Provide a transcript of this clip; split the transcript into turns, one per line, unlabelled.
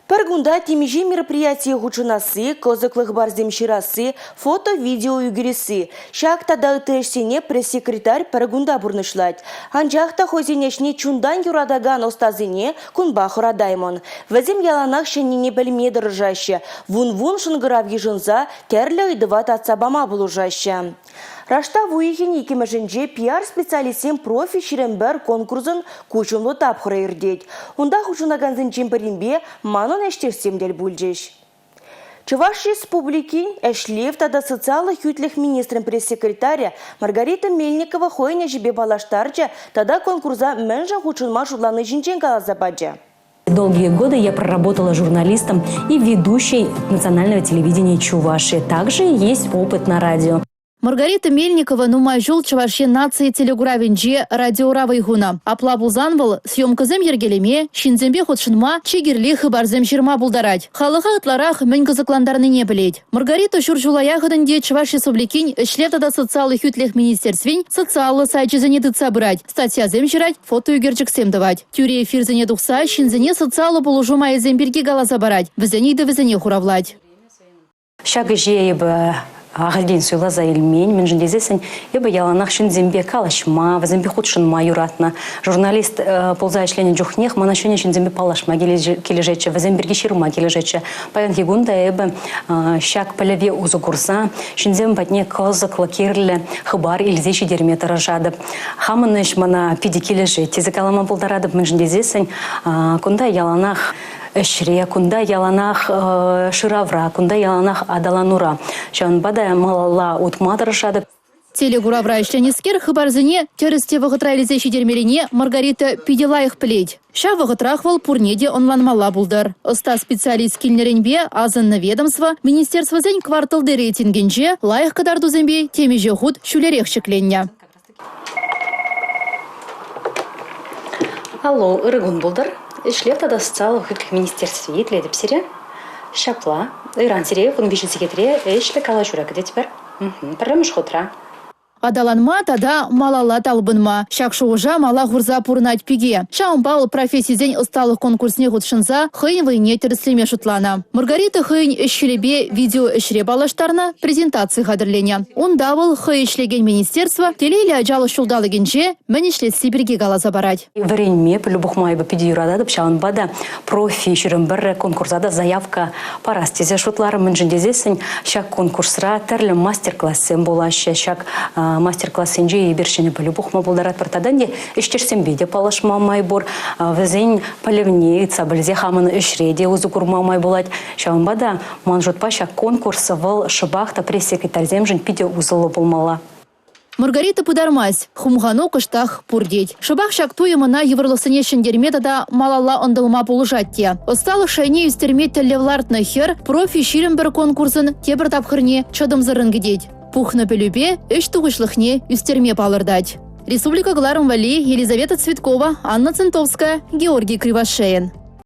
Паргунда темижи мероприятия гучунасы, козыклых барзем ширасы, фото-видео югерисы. Шакта дağıtışсене пресс-секретарь Паргунда бурнышлать. Анжақта хозинешне чундан юрадаган остазыне кунба хурадаймон. Вазем яланах шеніне білмеді ржаще. Вун-вун шынгырав ежынза терлі ыдыват атсабама булужаще. Рашта вуихин екімішінже пиар-специалистен профи ширембер конкурсын кучунлы тапхыры ирдеть. Унда хучунаганзын чемперинбе манон эштерсемдел бульджеш. Чуваш республики эшлев тада социальных ютлих министром пресс-секретаря Маргарита Мельникова хойня жибе балаштарча тада конкурса менжа хучунма шудланы жинчен калазабаджа.
Долгие годы я проработала журналистом и ведущей национального телевидения Чувашии. Также есть опыт на радио.
Маргарита Мельникова нумай жол Чуваши нации телегуравинже радиоравый гуна. Апла булзанвал съемкызем ергелеме, шинзембе ходшинма, чигерли хыбарзем жирма булдарать. Халыха атларах мен кызыкландарны не білет. Маргарита шуржулаягыдынде Чуваш республикин эшлетада социалых ютлех министерствень социалы сайчызене дыца брать, статьязем жирать, фото югерчиксем давать. Тюре эфирзене духса, шинзене социалы полужума эземберги галаза барать, везене везене хуравлать.
Шагы жеебі ағалден сөйлі заилмень, мен жіндезесін, ебі яланақ шынзембе калашма, візембе худшынма юратна. Журналист полза ішлене жүхнех, мана шыне шынзембе палашма кележечі, віземберге ширма кележечі. Паян хигунда ебі шак пілеве узу курса, шынзем патне козықлы керлі хыбар илзеші дерметі ражадып. Хамыныш мана пиди кележі, тезі калама болдарадып, мен жіндезесін, кунда яланақ Эшре, кунда яланах ширавра, кунда яланах адаланура. Шан бада малала утматыр шадып.
Телегуравра ishленескер хыбарзыне тересте вағытрайлизеші дермеліне Маргарита пиделайық плеть. Ша вағытрахвал пурнеде онланмала булдар. Оста специалист килнеренбе азынны ведомство министерство зень кварталды рейтингенже лайық кадарду зембе темеже худ шулерех шекленне.
Алло, ырыгун булдар. Ишлеп тада социалых ютлих министерств етледіп сире. Шапла, иран сире, фун вишен секретаре, ишле кала журак, где теперь? Парамыш хотра.
Адаланма тада малала талбынма. Шакшуужа мала гурза пурнать пиге. Шаумбал профессии усталых конкурсне гудшынза хыйн войне терслеме шутлана. Маргарита хыйн эшелебе видео эшре балаштарна презентации хадырленя. Он давал хый эшлеген министерство телейле аджалы шулдалы генже мен эшлетси бирге галаза барать.
Вареньме полюбухмай бы пиди юрададып шаунбада профи ширембер конкурсада заявка парастезе шутлары мен жіндезесін шак конкурсра терлі мастер-классен болашы шак мастер-класс инже и бершене полюбух мабулдарат партаданде иштерсем биде палашма майбур везень полевни цабылзе хамын ишреде узу курма майбулать шаунбада манжут паша конкурс вал шыбахта пресс-секретарзем жин пиде узылы болмала.
Маргарита пудармась, хумгано кыштах пурдеть. Шыбах шактуемына еврлысыне шендерметада малала ондылма полужатте. Осталых шайне юстермет телевлартны хер профи ширембер конкурсын тебір тапхырне чадым зарынгедеть. Пухна пелюбе, эш тугышлыхне юстерме палырдать. Республика Гларом Вали, Елизавета Цветкова, Анна Центовская, Георгий Кривошеин.